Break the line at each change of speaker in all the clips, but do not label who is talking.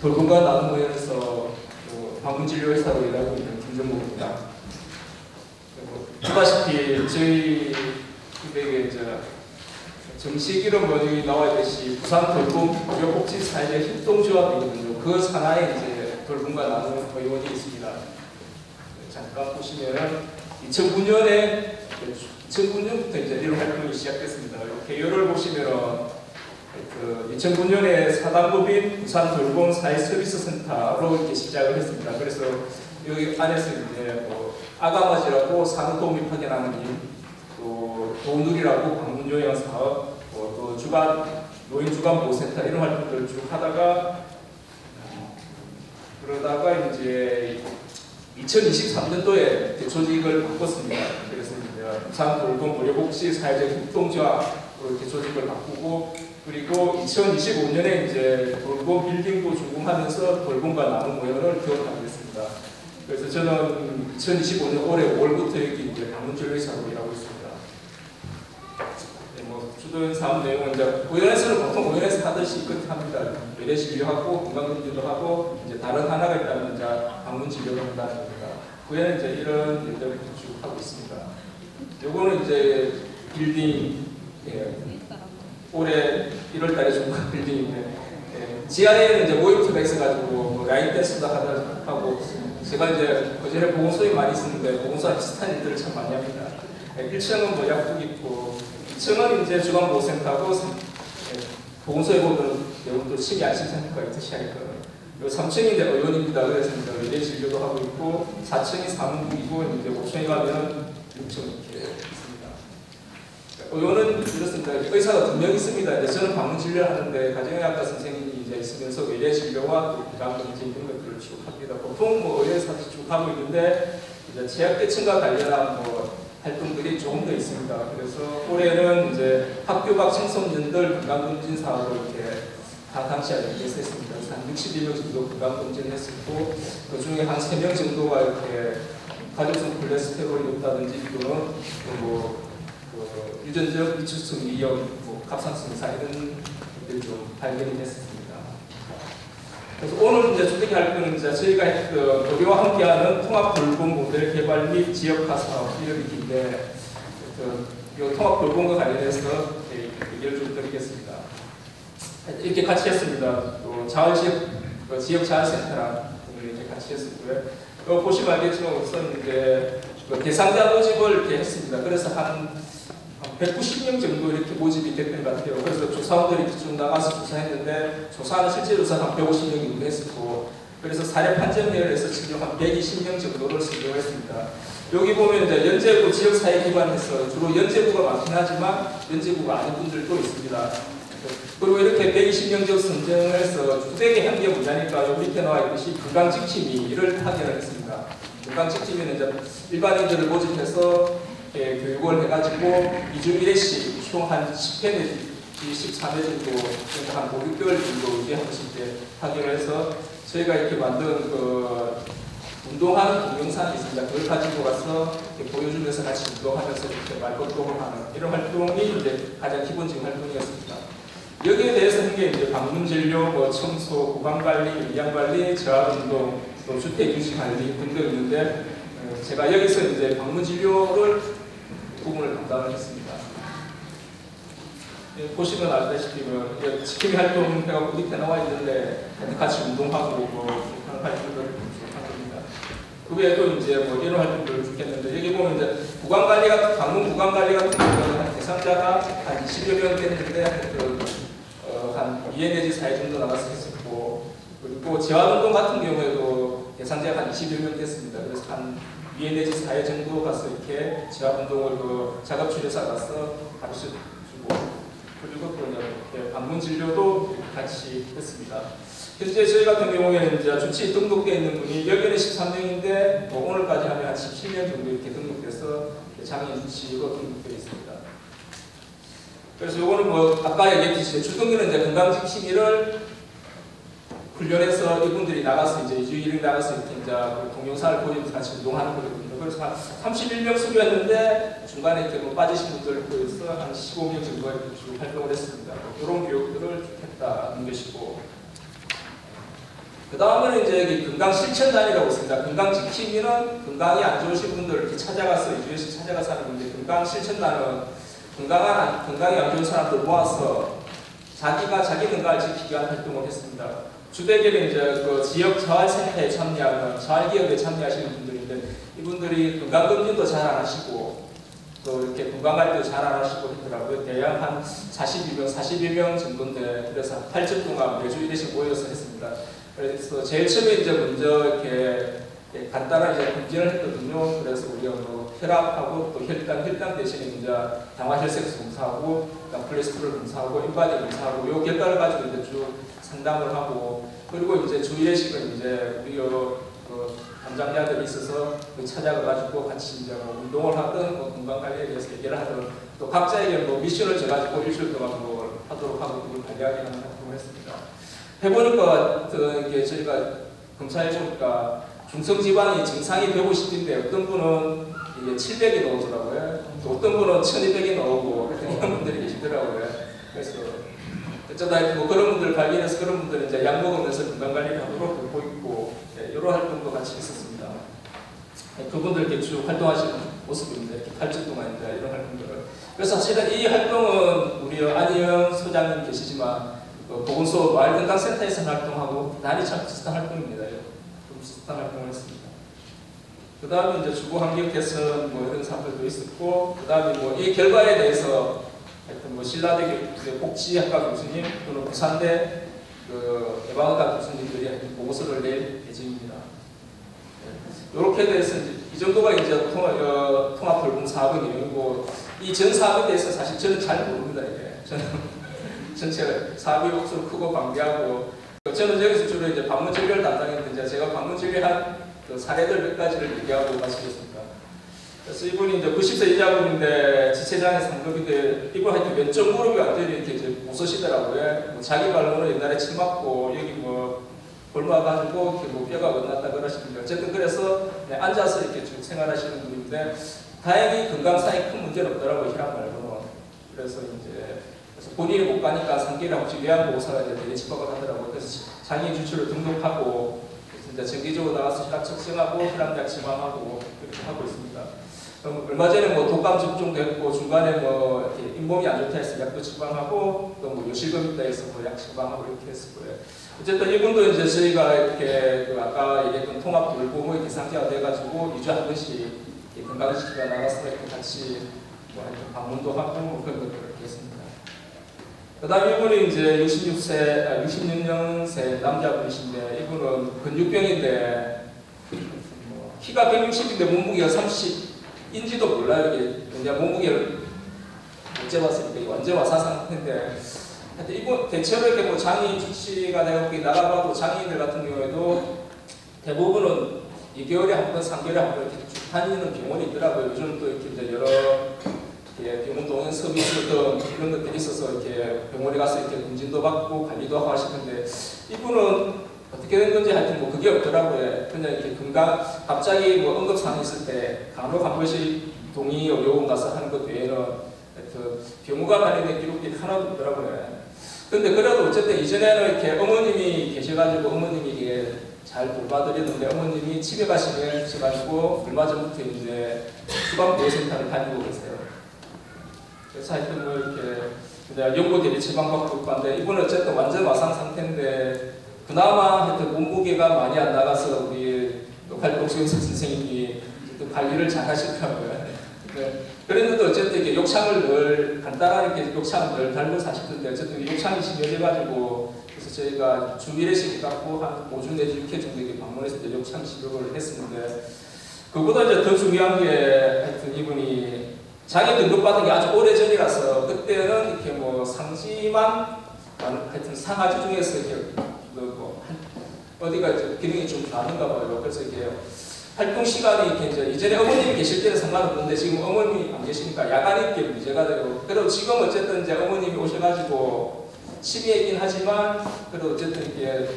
돌봄과 나눔 모임에서 방문진료의사로 일하고 있는 김정국입니다. 보다시피 저희 이백에 정식 이름 먼저 나와 있듯이 부산 돌봄 무료복지 사회적 협동조합이거든요. 그 산하에 이제 돌봄과 나눔 의원이 있습니다. 잠깐 보시면은 2009년부터 이제 이런 활동이 시작됐습니다. 개요를 보시면은 2009년에 사단법인 부산 돌봄 사회서비스센터로 이렇게 시작을 했습니다. 그래서 여기 안에서 이제 아가마지라고 산후도우미 파견하는 일, 또 도누리라고 방문요양 사업, 또 노인 주간 보호센터 이런 활동들을 쭉 하다가 그러다가 이제 2023년도에 조직을 바꿨습니다. 그래서 이제 부산 돌봄 무료복지 사회적 협동조합으로 이렇게 조직을 바꾸고, 그리고 2025년에 이제 돌봄 빌딩도 준공하면서 돌봄과 나눔 모임을 기획하게 됐습니다. 그래서 저는 2025년 올해 5월부터 여기 이제 방문진료의사로 일하고 있습니다. 주도한 사업 내용은 이제 의원에서는 보통 의원에서 하듯이 그렇게 합니다. 외래 진료하고 건강검진도 하고 이제 다른 하나가 있다면 이제 방문 진료를 한다는 겁니다. 의원은 이제 이런 일들을 쭉 하고 있습니다. 요거는 이제 빌딩 올해 1월달에 준공한 빌딩인데 지하에는 이제 모임터가 있어가지고 라인 댄스도 하고 제가 이제 그전에 보건소에 많이 있었는데 보건소와 비슷한 일들을 참 많이 합니다. 1층은 약국 있고 2층은 이제 주간보호센터하고 보건소에 보면 또 심리 안심센터가 있듯이 하니까 3층이 이제 의원입니다. 그래서 이제 의대 진료도 하고 있고 4층이 사무국이고 이제 5층에 가면은 6층 이렇게 있습니다. 의원은 이렇습니다. 의사가 2명 있습니다. 이제 저는 방문 진료를 하는데 가정의학과 선생님이 이제 있으면서 의대 진료와 또 건강검진 이런 것들을 쭉 합니다. 보통 의대에서 쭉 하고 있는데 이제 취약계층과 관련한 활동들이 조금 더 있습니다. 그래서 올해는 이제 학교 밖 청소년들 건강검진 사업을 이렇게 다 당시 했습니다. 그래서 한 62명 정도 건강검진을 했었고, 그 중에 한 3명 정도가 이렇게 가족성 콜레스테롤이 높다든지 또는 유전적 위축성 위염, 갑상선 이상 이런 것들이 좀 발견이 됐습니다. 그래서 오늘 이제 주택 활동은 이제 저희가 의료와 함께하는 통합 돌봄 모델 개발 및 지역화 사업 이런 얘기인데, 이 통합 돌봄과 관련해서 얘기를 좀 드리겠습니다. 이렇게 같이 했습니다. 또 지역 자활센터랑 이렇게 같이 했었고요. 보시면 알겠지만 우선 이제 대상자 모집을 이렇게 했습니다. 그래서 한 190명 정도 이렇게 모집이 됐던 것 같아요. 그래서 조사원들이 이렇게 쭉 나가서 조사했는데, 조사는 실제 조사는 한 150명 정도 했었고, 그래서 사례 판정회를 해서 지금 한 120명 정도를 선정했습니다. 여기 보면 이제 연제구 지역사회 기반에서 주로 연제구가 많긴 하지만 연제구가 아닌 분들도 있습니다. 그리고 이렇게 120명 정도 선정을 해서 주택의 현재 문제니까 밑에 나와 있듯이 건강지킴이 이를 타결을 했습니다. 건강지킴이는 이제 일반인들을 모집해서 교육을 해가지고 2주 1회씩 총 한 10회 내지 13회 정도, 한 5, 6개월 정도 이제 한 번씩 타결을 해서 저희가 이렇게 만든 운동하는 동영상이 있습니다. 그걸 가지고 가서 보여주면서 같이 운동하면서 이렇게 말걷동을 하는 이런 활동이 이제 가장 기본적인 활동이었습니다. 여기에 대해서 한 게 이제 방문진료, 청소, 구강관리, 위양관리, 저하운동, 또 주택 유지 관리 등등 있는데, 제가 여기서 이제 방문진료를 부분을 담당을 했습니다. 보시면 알다시피 지킴이 활동 해가지고 밑에 나와 있는데 같이 운동하고 그런 활동들을 한 겁니다. 그 외에도 이제 이런 활동들을 쭉 했는데, 여기 보면 이제 방문 구강관리 같은 경우는 대상자가 한 20여 명 됐는데 한 2회 내지 4회 정도 나가서 했었고, 그리고 재활운동 같은 경우에도 대상자가 한 20여 명 됐습니다. 그래서 한 2회 내지 4회 정도 가서 이렇게 재활운동을 작업치료사 가서 가르쳐주고, 그리고 또 이제 방문진료도 같이 했습니다. 현재 저희 같은 경우에는 이제 주치의 등록되어 있는 분이 여기는 13명인데 오늘까지 하면 한 17명 정도 이렇게 등록돼서 장애인 주치의로 등록되어 있습니다. 그래서 이거는 아까 얘기했듯이 주동기는 이제 건강지킴이를 훈련해서 이분들이 나가서 이제 2주 1일 나가서 이렇게 이제 동영상을 보여주면서 같이 운동하는 거거든요. 그래서 한 31명 수료했는데 중간에 이렇게 빠지신 분들을 보여서 한 15명 정도 이렇게 쭉 활동을 했습니다. 이런 교육들을 쭉 했다는 것이고, 그 다음에는 이제 여기 건강실천단이라고 있습니다. 건강지킴이는 건강이 안 좋으신 분들 이렇게 찾아가서 이주에서 찾아가서 하는 건데, 건강실천단은 건강이 안 좋은 사람들 모아서 자기가 자기 건강을 지키기 위한 활동을 했습니다. 주되게는 이제 그 지역 자활센터에 참여하는 자활기업에 참여하시는 분들인데, 이분들이 건강검진도 잘 안 하시고 또 이렇게 건강관리도 잘 안 하시고 했더라고요. 대략 한 40여 명 정도인데, 그래서 8주 동안 매주 1회씩 모여서 했습니다. 그래서 제일 처음에 이제 먼저 이렇게 간단한 이제 검진을 했거든요. 그래서 우리가 뭐 혈압하고 또 혈당 대신에 이제 당화혈색 검사하고, 콜레스테롤 검사하고, 인바디 검사하고, 요 결과를 가지고 이제 쭉 상담을 하고, 그리고 이제 주 1회씩은 이제 우리 그 담당자들이 있어서 찾아가가지고 같이 이제 뭐 운동을 하든 뭐 건강관리에 대해서 얘기를 하든, 또 각자에게 뭐 미션을 줘가지고 일주일 동안 뭐 하도록 하고 그걸 관리하게 하는 활동을 했습니다. 해보니까 이게 저희가 검사해보니까 중성지방이 정상이 150인데 어떤 분은 이게 700이 나오더라고요. 또 어떤 분은 1200이 나오고 이런 분들이 계시더라고요. 그래서 어쩌다 뭐 그런 분들 발견해서 그런 분들은 이제 약 먹으면서 건강관리를 하도록 하고 있고, 이런 활동도 같이 있었습니다. 그분들 이렇게 쭉 활동하시는 모습인데, 이렇게 8주 동안 이제 이런 활동들을. 그래서 사실은 이 활동은 우리 안희영 소장님 계시지만 보건소 마을건강센터에서 활동하고 대단히 참 비슷한 활동입니다. 좀 비슷한 활동을 했습니다. 그 다음에 이제 주거환경 개선 뭐 이런 사람들도 있었고, 그 다음에 뭐 이 결과에 대해서 하여튼 뭐 신라대 복지학과 교수님 또는 부산대 그 예방의학 교수님들이 하여튼 보고서를 낼 예정입니다. 이렇게 돼서 이 정도가 이제 통합돌봄 사업의 내용이고, 이 전 사업에 대해서 사실 저는 잘 모릅니다. 이게 저는 전체 사업이 억수로 크고 방대하고, 저는 여기서 주로 이제 방문 진료를 담당했는데, 제가 방문 진료한 그 사례들 몇 가지를 얘기하고 마치겠습니다. 그래서 이분이 이제 90세 이자분인데 지체장애 상급인데, 이분 하여튼 왼쪽 무릎이 완전히 이렇게 이제 부서시더라고요. 뭐 자기 발로는 옛날에 침 맞고 여기 뭐 골마가지고 이렇게 뭐 뼈가 건났다 그러시는데, 어쨌든 그래서 앉아서 이렇게 쭉 생활하시는 분인데, 다행히 건강상에 큰 문제는 없더라고요. 혈압 말고는. 그래서 본인이 못 가니까 상계랑 혹시 요양보호사가 이제 되게 집합을 하더라고요. 그래서 장애인 주치를 등록하고, 이제 정기적으로 나가서 혈압 측정하고, 혈압약 지방하고, 이렇게 하고 있습니다. 얼마 전에 뭐 독감 접종도 했고, 중간에 뭐 이렇게 잇몸이 안 좋다 해서 약도 처방하고, 또 뭐 요실금 있다 해서 뭐 약 처방하고 이렇게 했었고요. 어쨌든 이분도 이제 저희가 이렇게 그 아까 얘기했던 통합 돌봄의 대상자가 돼가지고 2주에 한 번씩 건강지키가 나가서 이렇게 같이 뭐 방문도 하고 뭐 그런 것들을 했습니다. 그 다음 이분이 이제 66년생 남자분이신데, 이분은 근육병인데, 뭐 키가 160인데 몸무게가 30인지도 몰라요. 이게 몸무게를 어제 봤으니까 완전 와사상 상태인데, 하여튼 이분 대체로 이렇게 뭐 장애인 주치가 내가 나가봐도 장애인들 같은 경우에도 대부분은 2개월에 한 번, 3개월에 한 번 이렇게 쭉 다니는 병원이 있더라고요. 요즘 또 이렇게 이제 여러 병원 동행 서비스 등 이런 것들이 있어서 이렇게 병원에 가서 이렇게 검진도 받고 관리도 하고 하시는데, 이분은 어떻게 된 건지 하여튼 뭐 그게 없더라고요. 그냥 이렇게 갑자기 뭐 응급상황 있을 때 간혹 한 번씩 동의의료원 가서 하는 것 외에는 하여튼 병원과 관련된 기록들이 하나도 없더라고요. 근데 그래도 어쨌든 이전에는 이렇게 어머님이 계셔가지고 어머님이 이게 잘 돌봐드렸는데, 어머님이 집에 가시면서 얼마 전부터 이제 주방보호센터를 다니고 계세요. 그래서 하여튼 뭐 이렇게 연고 대리 처방받고 있는데, 이분은 어쨌든 완전 와상 상태인데, 그나마 하여튼 몸무게가 많이 안 나가서 우리 활동수행사 선생님이 관리를 잘 하시더라고요. 그랬는데 어쨌든 이렇게 욕창을 늘 간단하게 이렇게 욕창을 늘 달고 사시던데, 어쨌든 욕창이 심해져가지고, 그래서 저희가 주 1회씩 갖고 한 5주 내지 6회 정도 이렇게 방문해서 욕창 치료를 했었는데, 그보다 이제 더 중요한 게 하여튼 이분이 장애 등급받은 게 아주 오래 전이라서, 그때는 이렇게 뭐 상지만 하여튼 상하지 중에서 이렇게 뭐 어디가 기능이 좀 다른가 봐요. 그래서 이게 활동 시간이 이렇게 이제 이전에 어머님이 계실 때는 상관없는데, 지금 어머님이 안 계시니까 야간이 이렇게 문제가 되고, 그래도 지금 어쨌든 이제 어머님이 오셔가지고 취미이긴 하지만, 그래도 어쨌든 이렇게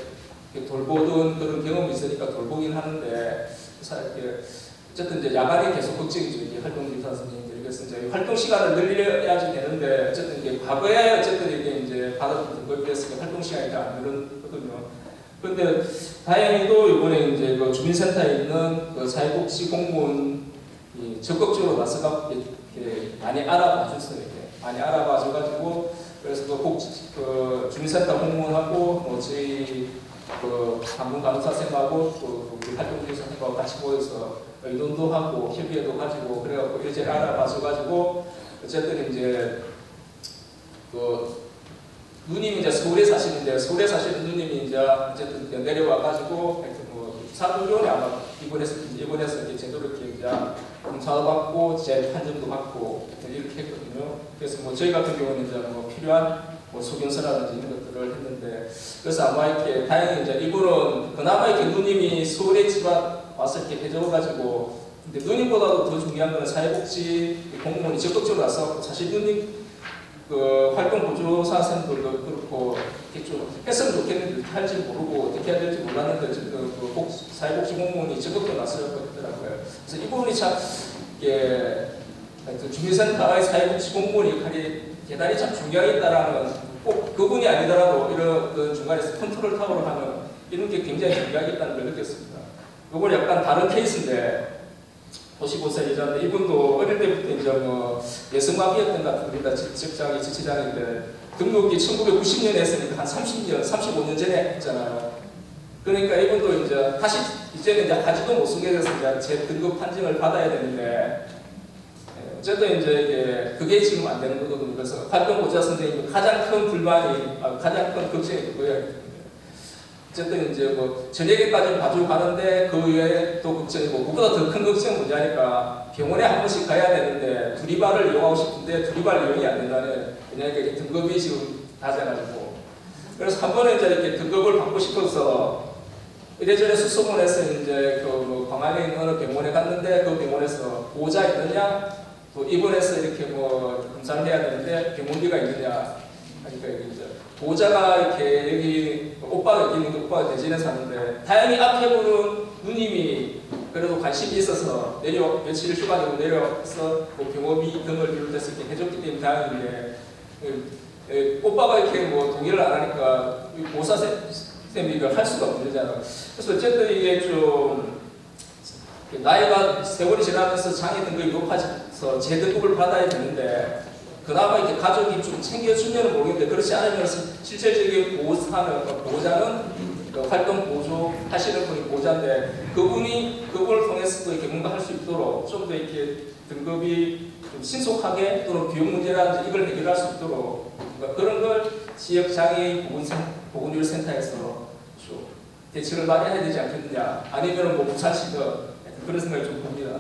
돌보던 그런 경험이 있으니까 돌보긴 하는데, 이렇게 어쨌든 이제 야간이 계속 걱정이죠. 이게 활동기사 선생님들이. 그래서 이제 활동 시간을 늘려야지 되는데, 어쨌든 이게 과거에 어쨌든 이게 이제 받았던 등급이 됐으니까 활동 시간이 안 늘었거든요. 근데 다행히도 이번에 이제 그 주민센터에 있는 그 사회복지 공무원이 적극적으로 나서가 이렇게 많이 알아봐 줬어요. 많이 알아봐 줘가지고 그래서 그 주민센터 공무원하고 뭐 저희 그 방문간호사쌤하고 또 우리 활동교사님하고 같이 모여서 의논도 하고 협의회도 가지고 그래갖고 이제 알아봐 줘가지고 어쨌든 이제 그 누님이 이제 서울에 사시는데 서울에 사시는 누님이 이제 어쨌든 내려와가지고 뭐 사도교원에 아마 입원해서 이렇게 제대로 이렇게 이제 검사도 받고 제 판정도 받고 이렇게 했거든요. 그래서 뭐 저희 같은 경우는 이제 뭐 필요한 뭐 소견서라든지 이런 것들을 했는데 그래서 아마 이렇게 다행히 이제 이분은 그나마 이렇게 누님이 서울에 집 와서 이렇게 해줘가지고 근데 누님보다도 더 중요한 거는 사회복지 공무원이 적극적으로 와서 사실 누님 그 활동 보조사 선생님들도 그렇고 이렇게 좀 했으면 좋겠는데 어떻게 할지 모르고 어떻게 해야 될지 몰랐는데 그 사회복지 공무원이 적극적으로 나서더라고요. 그래서 이 부분이 참 이게 주민센터의 사회복지 공무원의 역할이 대단히 참 중요하겠다라는 꼭 그분이 아니더라도 이런 그 중간에서 컨트롤 타워를 하는 이런 게 굉장히 중요하겠다는 걸 느꼈습니다. 이건 약간 다른 케이스인데 55세 여자인데 이분도 어릴 때부터 이제 뭐 예성마비였던 것 같습니다. 직장이 지치장인데 등록이 1990년에 했으니까 한 30년, 35년 전에 했잖아요. 그러니까 이분도 이제 다시 이제는 이제 하지도 못 쓰게 돼서 이제 제 등급 판정을 받아야 되는데 어쨌든 이제 이게 그게 지금 안 되는 거거든요. 그래서 활동보조사 선생님이 가장 큰 불만이, 가장 큰 걱정이 그거예요. 어쨌든 이제 뭐 저녁에까지 봐주고 가는데 그 외에 또 걱정이고 그보다 더 큰 걱정은 뭐냐니까 병원에 한 번씩 가야 되는데 두리발을 이용하고 싶은데 두리발 이용이 안 된다는 왜냐니까 등급이 지금 낮아가지고 그래서 한 번에 이제 이렇게 등급을 받고 싶어서 이래저래 수소문해서 이제 그 뭐 광안에 있는 어느 병원에 갔는데 그 병원에서 보호자 있느냐 또 입원해서 이렇게 뭐 검사를 해야 되는데 병원비가 있느냐 하니까 이제 보호자가 이렇게 여기 오빠가 여기 있는 오빠가 대전에 사는데 다행히 앞에 보는 누님이 그래도 관심이 있어서 며칠 휴가 내고 내려서 뭐 병원비 등을 비롯해서 이렇게 해줬기 때문에 다행인데 오빠가 이렇게 뭐 동의를 안 하니까 보호사 쌤이 이걸 할 수가 없잖아요. 그래서 어쨌든 이게 좀 나이가 세월이 지나면서 장애 등급이 높아져서 재등급을 받아야 되는데 그나마 이렇게 가족이 좀 챙겨주면 모르겠는데 그렇지 않으면 실질적인 보호자는 활동 보조 하시는 분이 보호자인데 그분을 통해서도 이렇게 뭔가 할 수 있도록 좀 더 이렇게 등급이 좀 신속하게 또는 비용 문제라든지 이걸 해결할 수 있도록 그런 걸 지역 장애인 보건의료센터에서 좀 대책을 마련해야 되지 않겠느냐 아니면 뭐 부산시든 그런 생각이 좀 듭니다.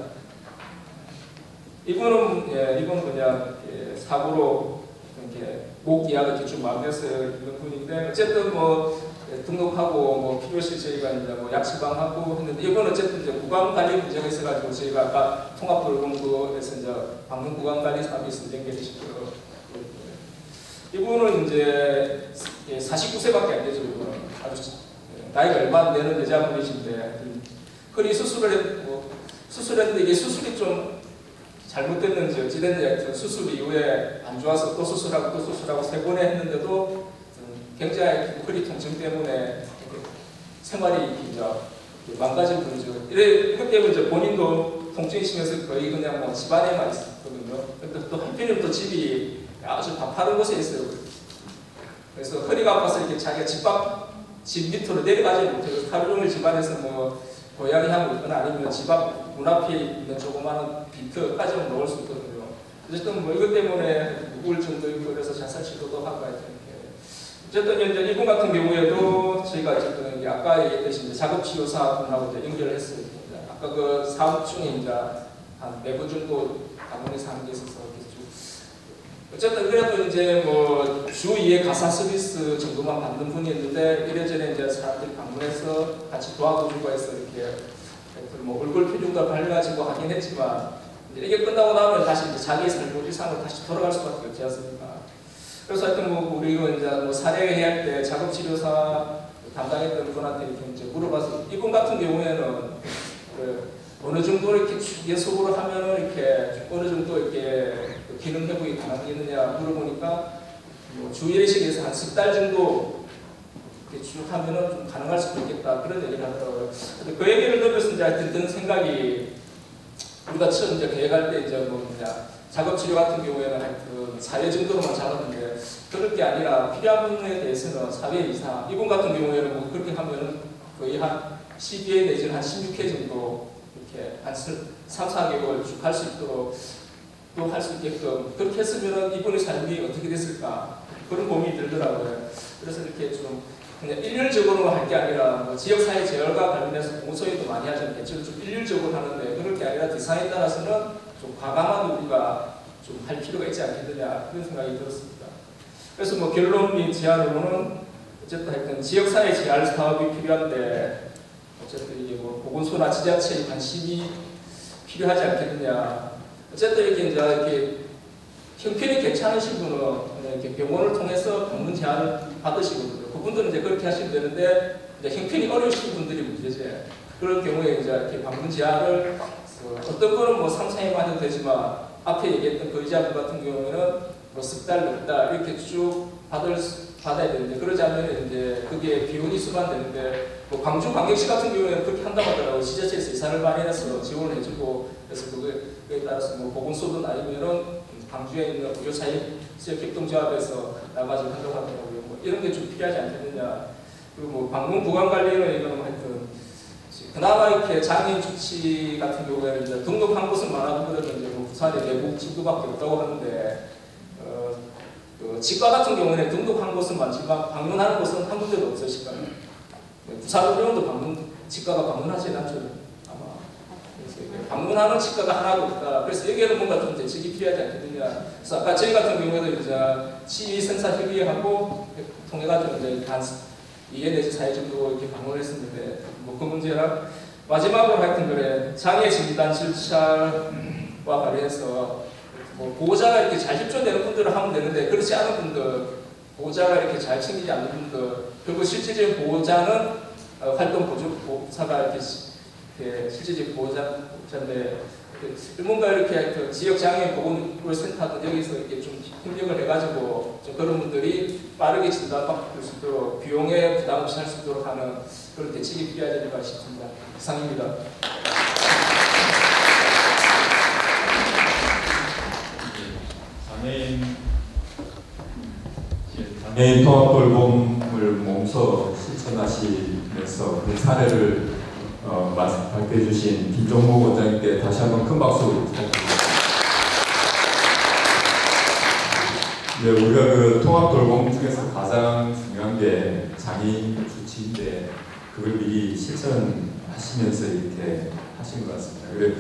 이분은 그냥 사고로 이렇게 목 이하가 이렇게 좀 마비해서 이런 분인데 어쨌든 뭐 등록하고 뭐 필요시 저희가 이제 뭐 약 처방하고 했는데 이건 어쨌든 이제 구강 관리 문제가 있어가지고 저희가 아까 통합돌봄구에서 이제 방문 구강 관리 서비스 연결시키고 이분은 이제 49세밖에 안 되죠. 이분은 아주 나이가 얼마 안 되는 여자분이신데 허리 수술했는데 이게 수술이 좀 잘못됐는지 어찌됐는지 수술 이후에 안 좋아서 또 수술하고 또 수술하고 3번에 했는데도 굉장히 허리 통증 때문에 생활이 이제 망가진 분이죠. 이것 때문에 이제 본인도 통증이 심해서 거의 그냥 뭐 집안에만 있었거든요. 근데 또 한편으로 또 집이 아주 가파른 곳에 있어요. 그래서 허리가 아파서 이렇게 자기가 집 밑으로 내려가지 못해요. 하루 종일 집안에서 뭐 고양이 하고 있거나 아니면 집 앞 문 앞에 있는 조그마한 비트까지는 넣을 수 있거든요. 어쨌든 뭐 이것 때문에 우울증도 있고 그래서 자살 시도도 하고 이렇게. 어쨌든 이제 이분 같은 경우에도 저희가 어쨌든 아까 얘기했듯이 작업치료사 분하고 연결을 했어요. 아까 그 사업 중에 이제 한 4분 정도 방문해서 하는 게 있어서 어쨌든 그래도 이제 뭐 주 2회 가사 서비스 정도만 받는 분이었는데 이래저래 이제 사람들이 방문해서 같이 도와주고 해서 이렇게 뭐 얼굴 표정도 발려가지고 하긴 했지만 이게 끝나고 나면 다시 이제 자기의 삶의 일상으로 다시 돌아갈 수밖에 없지 않습니까? 그래서 하여튼 뭐 우리가 이제 뭐 사례회 할 때 작업치료사 담당했던 분한테 이렇게 이제 물어봐서 이분 같은 경우에는 어느 정도 이렇게 연속으로 하면은 이렇게 어느 정도 이렇게 기능 회복이 가능하겠느냐 물어보니까 뭐 주 1회씩에서 한 10달 정도 이렇게 쭉 하면은 좀 가능할 수도 있겠다 그런 얘기를 하더라고요. 근데 그 얘기를 들으면서 이제 하여튼 드는 생각이 우리가 처음 이제 계획할 때 이제 뭐 그냥 작업 치료 같은 경우에는 하여튼 사회 정도로만 잡았는데 그럴 게 아니라 필요한 부분에 대해서는 4회 이상 이분 같은 경우에는 뭐 그렇게 하면은 거의 한 12회 내지는 한 16회 정도 이렇게 한 3, 4개월 쭉 할 수 있도록 또 할 수 있게끔 그렇게 했으면 이분의 삶이 어떻게 됐을까 그런 고민이 들더라고요. 그래서 이렇게 좀 그냥 일률적으로 할 게 아니라 뭐 지역사회 재활과 관련해서 공소회도 많이 하잖아요. 대체로 좀 일률적으로 하는데 그럴 게 아니라 대상에 따라서는 좀 과감하게 우리가 좀 할 필요가 있지 않겠느냐 그런 생각이 들었습니다. 그래서 뭐 결론 및 제안으로는 어쨌든 하여튼 지역사회 재활 사업이 필요한데 어쨌든 이게 뭐 보건소나 지자체의 관심이 필요하지 않겠느냐. 어쨌든 이렇게 형편이 괜찮으신 분은 이렇게 병원을 통해서 방문 제한을 받으시거든요. 그분들은 이제 그렇게 하시면 되는데 이제 형편이 어려우신 분들이 문제죠. 그런 경우에 이제 이렇게 방문 제한을 어떤 분은 뭐 3, 4회만 해도 되지만 앞에 얘기했던 그 의자분 같은 경우에는 뭐 석 달, 몇 달 이렇게 쭉 받아야 되는데 그러지 않으면 이제 그게 비용이 수반되는데 뭐 광주광역시 같은 경우에는 그렇게 한다고 하더라고요. 지자체에서 예산을 마련해서 지원을 해주고 그래서 그거에 따라서 뭐 보건소든 아니면은 광주에 있는 의료사회지역협동조합에서 나가지고 한다고 하더라고요. 뭐 이런 게 좀 필요하지 않겠느냐. 그리고 뭐 방문 보관 관리는 이거는 하여튼 그나마 이렇게 장애인 주치 같은 경우에는 이제 등록한 곳은 많아도 이제 뭐 부산에 내국 지구밖에 없다고 하는데 그 치과 같은 경우에는 등록한 곳은 많지만 방문하는 곳은 한 군데도 없으실까요? 부산 의료원도 치과가 방문하지 않죠. 아마. 그래서 방문하는 치과가 하나도 없다. 그래서 여기에는 뭔가 좀 대책이 필요하지 않겠느냐. 그래서 아까 저희 같은 경우에도 이제 시의센사협의회하고 통해가지고 이제 한 2회 내지 4회 정도 이렇게 방문을 했었는데 뭐 그 문제랑 마지막으로 하여튼 그래 장애 진단 절차와 관련해서 뭐 보호자가 이렇게 잘 협조되는 분들은 하면 되는데 그렇지 않은 분들 보호자가 이렇게 잘 챙기지 않는 분들 그리고 실질적인 보호자는 활동 보조사가 이렇게 실질적인 보호자인데 뭔가 이렇게 그 지역 장애인 보건센터든 여기서 이렇게 좀 협력을 해가지고 좀 그런 분들이 빠르게 진단받을 수 있도록 비용에 부담 없이 할 수 있도록 하는 그런 대책이 필요하지 않을까 싶습니다. 이상입니다.
장애인 통합돌봄을 몸소 실천하시면서 그 사례를 발표해 주신 김종목 원장님께 다시 한번 큰 박수 부탁드립니다. 네, 우리가 그 통합돌봄 중에서 가장 중요한 게 장애인 주치인데 그걸 미리 실천하시면서 이렇게 하신 것 같습니다. 그래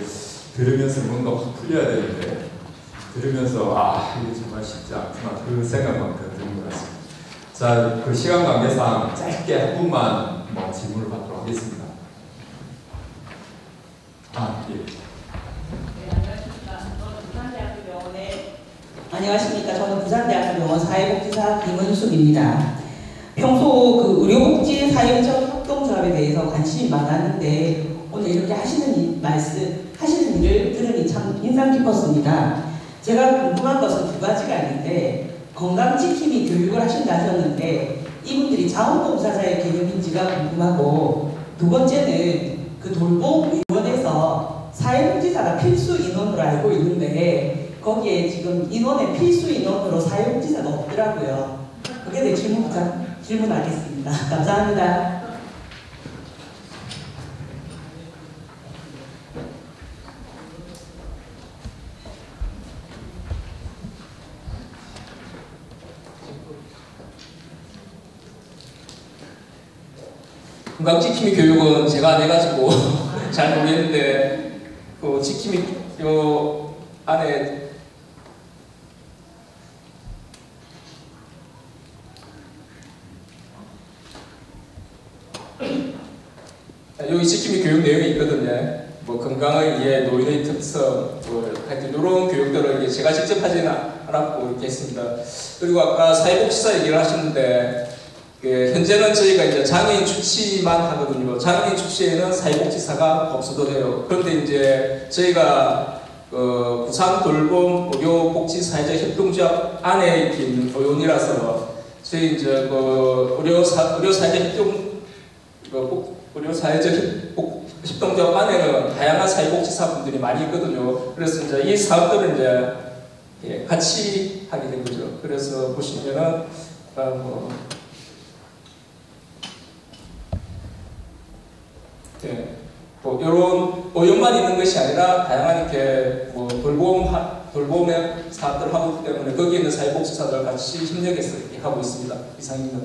들으면서 뭔가 확 풀려야 되는데 들으면서 아 이게 정말 쉽지 않구나 그 생각만큼 드는 것 같습니다. 자, 그 시간 관계상 짧게 한 분만 뭐 질문을 받도록 하겠습니다.
예. 안녕하십니까. 저는 부산대학교 병원 사회복지사 김은숙입니다. 평소 그 의료복지 사회협동조합에 대해서 관심이 많았는데 오늘 이렇게 하시는 일을 들으니 참 인상 깊었습니다. 제가 궁금한 것은 두 가지가 있는데 건강지킴이 교육을 하신다 하셨는데 이분들이 자원봉사자의 개념인지가 궁금하고 두 번째는 그 돌봄위원회에서 사회복지사가 필수 인원으로 알고 있는데 거기에 지금 인원의 필수 인원으로 사회복지사가 없더라고요. 그게 내 질문하겠습니다. 감사합니다.
건강지킴이 교육은 제가 안 해가지고 잘 모르겠는데 그 지킴이 요 안에 여기 지킴이 교육 내용이 있거든요. 뭐 건강을 위해 노인의 특성, 뭐 하여튼 이런 교육들을 제가 직접 하지는 않았고 이렇게 했습니다. 그리고 아까 사회복지사 얘기를 하셨는데 현재는 저희가 이제 장애인 주치만 하거든요. 장애인 주치에는 사회복지사가 없어도 돼요. 그런데 이제 저희가 부산 돌봄 의료복지사회적 협동조합 안에 있는 의원이라서 저희 이제 그 의료사회적 협동 의료사회적 협동조합 안에는 다양한 사회복지사분들이 많이 있거든요. 그래서 이제 이 사업들을 이제 같이 하게 된 거죠. 그래서 보시면은 뭐 이런 의욕만 있는 것이 아니라 다양한 이렇게 뭐 돌봄의 사업들을 하고 있기 때문에 거기에 있는 사회복지사들 같이 협력해서 이렇게 하고 있습니다. 이상입니다.